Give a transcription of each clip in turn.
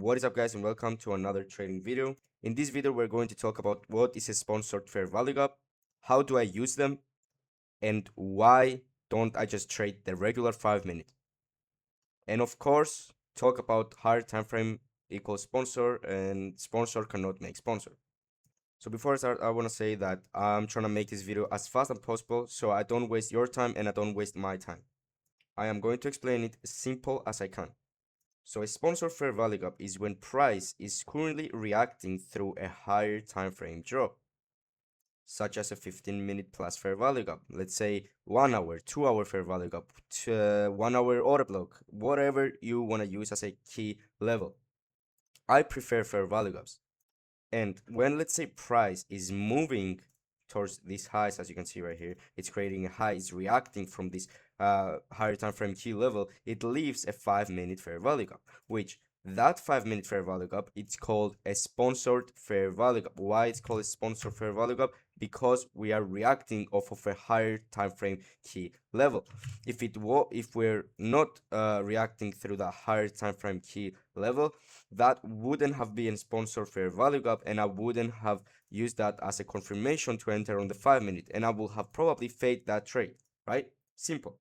What is up, guys, and welcome to another trading video. In this video we're going to talk about what is a sponsored fair value gap, how do I use them, and why don't I just trade the regular 5-minute. And of course talk about higher time frame equals sponsor and sponsor cannot make sponsor. So before I start, I want to say that I'm trying to make this video as fast as possible so I don't waste your time and I don't waste my time. I am going to explain it as simple as I can. So a sponsor fair value gap is when price is currently reacting through a higher time frame drop, such as a 15-minute plus fair value gap. Let's say 1 hour, 2 hour fair value gap, 1 hour order block, whatever you want to use as a key level. I prefer fair value gaps. And when, let's say, price is moving towards these highs, as you can see right here, it's creating a high, it's reacting from this higher time frame key level, it leaves a 5-minute fair value gap, which that 5-minute fair value gap, it's called a sponsored fair value gap. Why it's called a sponsored fair value gap? Because we are reacting off of a higher time frame key level. If we're not reacting through the higher time frame key level, that wouldn't have been sponsored fair value gap, and I wouldn't have used that as a confirmation to enter on the 5-minute, and I will have probably faked that trade, right? Simple.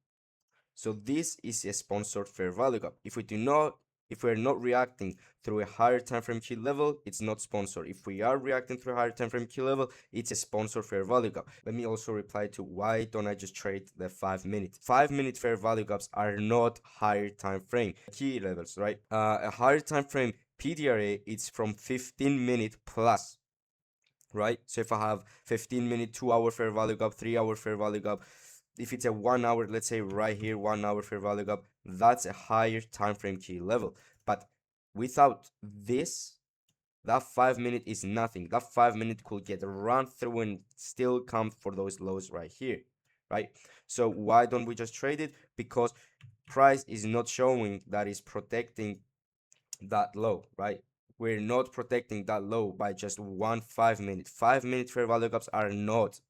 So this is a sponsored fair value gap. If we're not reacting through a higher time frame key level, it's not sponsored. If we are reacting through a higher time frame key level, it's a sponsored fair value gap. Let me also reply to why don't I just trade the 5-minute. 5-minute fair value gaps are not higher time frame key levels, right? A higher time frame PDRA, it's from 15-minute plus, right? So if I have 15-minute, 2-hour fair value gap, 3-hour fair value gap, if it's a 1 hour, let's say right here, 1 hour fair value gap, that's a higher time frame key level. But without this, that 5-minute is nothing. That 5-minute could get run through and still come for those lows right here, right? So why don't we just trade it? Because price is not showing that it's protecting that low, right? We're not protecting that low by just one 5-minute. 5-minute fair value gaps are not,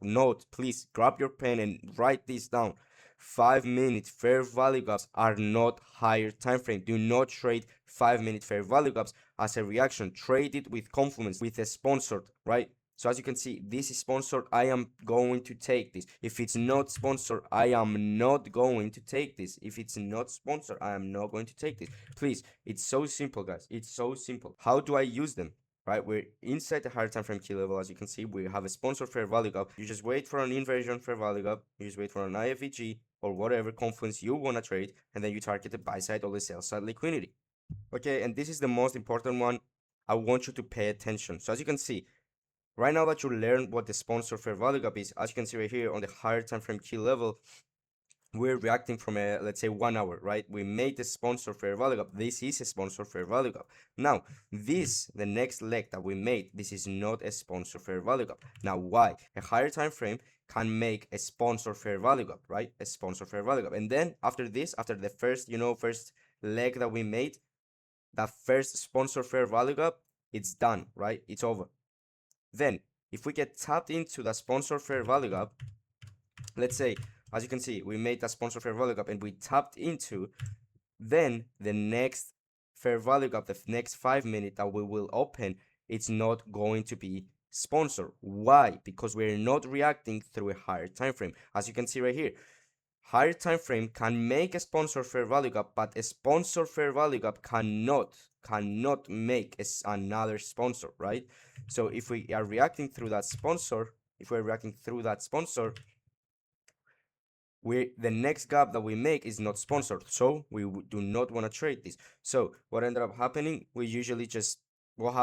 please grab your pen and write this down. 5-minute fair value gaps are not higher time frame. Do not trade 5-minute fair value gaps as a reaction. Trade it with confidence, with a sponsored, right? So as you can see, this is sponsored. I am going to take this. If it's not sponsored, I am not going to take this. If it's not sponsored, I am not going to take this. Please, it's so simple, guys. It's so simple. How do I use them? Right, we're inside the higher time frame key level. As you can see, we have a sponsored fair value gap. You just wait for an inversion fair value gap. You just wait for an IFVG or whatever confluence you want to trade, and then you target the buy side or the sell side liquidity. Okay, and this is the most important one. I want you to pay attention. So as you can see, right now that you learn what the sponsored fair value gap is, as you can see right here on the higher time frame key level, we're reacting from a, let's say, 1 hour, right? We made the sponsor fair value gap. This is a sponsor fair value gap. Now, the next leg that we made, this is not a sponsor fair value gap. Now, why? A higher time frame can make a sponsor fair value gap, right? A sponsor fair value gap. And then after this, after the first, first leg that we made, that first sponsor fair value gap, it's done, right? It's over. Then, if we get tapped into the sponsor fair value gap, let's say, as you can see, we made that sponsor fair value gap and we tapped into, then the next fair value gap, the next 5-minute that we will open, it's not going to be sponsor. Why? Because we're not reacting through a higher time frame. As you can see right here, higher time frame can make a sponsor fair value gap, but a sponsor fair value gap cannot make another sponsor, right? So if we are reacting through that sponsor, the next gap that we make is not sponsored, so we do not want to trade this. So what ended up happening, we usually just, what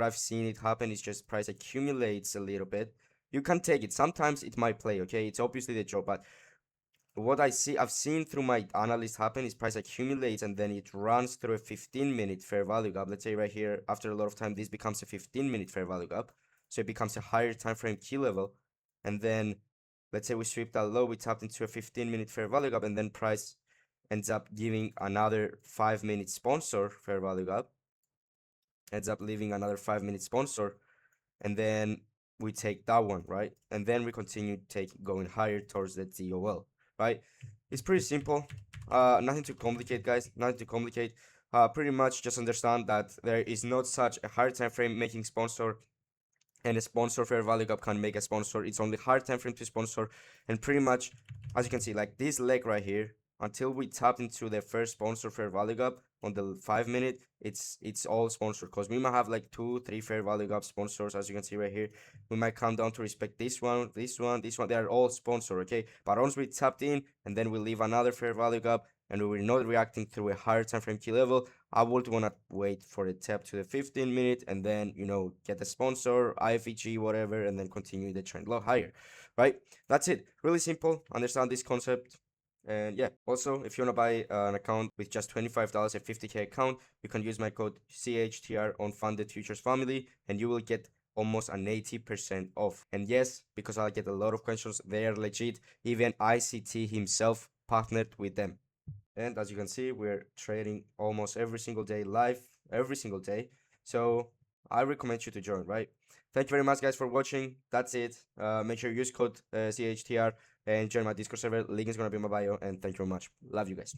I've seen it happen is just price accumulates a little bit. You can take it, sometimes it might play, okay, it's obviously the job, but what I've seen through my analyst happen is price accumulates and then it runs through a 15-minute fair value gap. Let's say right here, after a lot of time, this becomes a 15-minute fair value gap, so it becomes a higher time frame key level, and then let's say we sweep that low, we tapped into a 15-minute fair value gap, and then price ends up giving another 5-minute sponsor fair value gap, ends up leaving another 5-minute sponsor, and then we take that one, right? And then we continue going higher towards the DOL, right? It's pretty simple. Nothing too complicated, guys. Nothing too complicated. pretty much just understand that there is not such a hard time frame making sponsor, and a sponsor fair value gap can make a sponsor. It's only hard time frame to sponsor, and pretty much, as you can see, like this leg right here, until we tap into the first sponsor fair value gap on the 5 minute, it's all sponsored, because we might have like 2-3 fair value gap sponsors. As you can see right here, we might come down to respect this one, this one, this one. They are all sponsored, okay? But once we tapped in and then we leave another fair value gap and we're not reacting through a higher time frame key level, I would want to wait for the tap to the 15 minute and then, get the sponsor, IFEG, whatever, and then continue the trend low higher, right? That's it. Really simple. Understand this concept. And yeah, also, if you want to buy an account with just $25, a 50K account, you can use my code CHTR on Funded Futures Family, and you will get almost an 80% off. And yes, because I get a lot of questions, they are legit. Even ICT himself partnered with them. And as you can see, we're trading almost every single day live, every single day. So I recommend you to join, right? Thank you very much, guys, for watching. That's it. Make sure you use code CHTR and join my Discord server. Link is going to be in my bio. And thank you very much. Love you guys.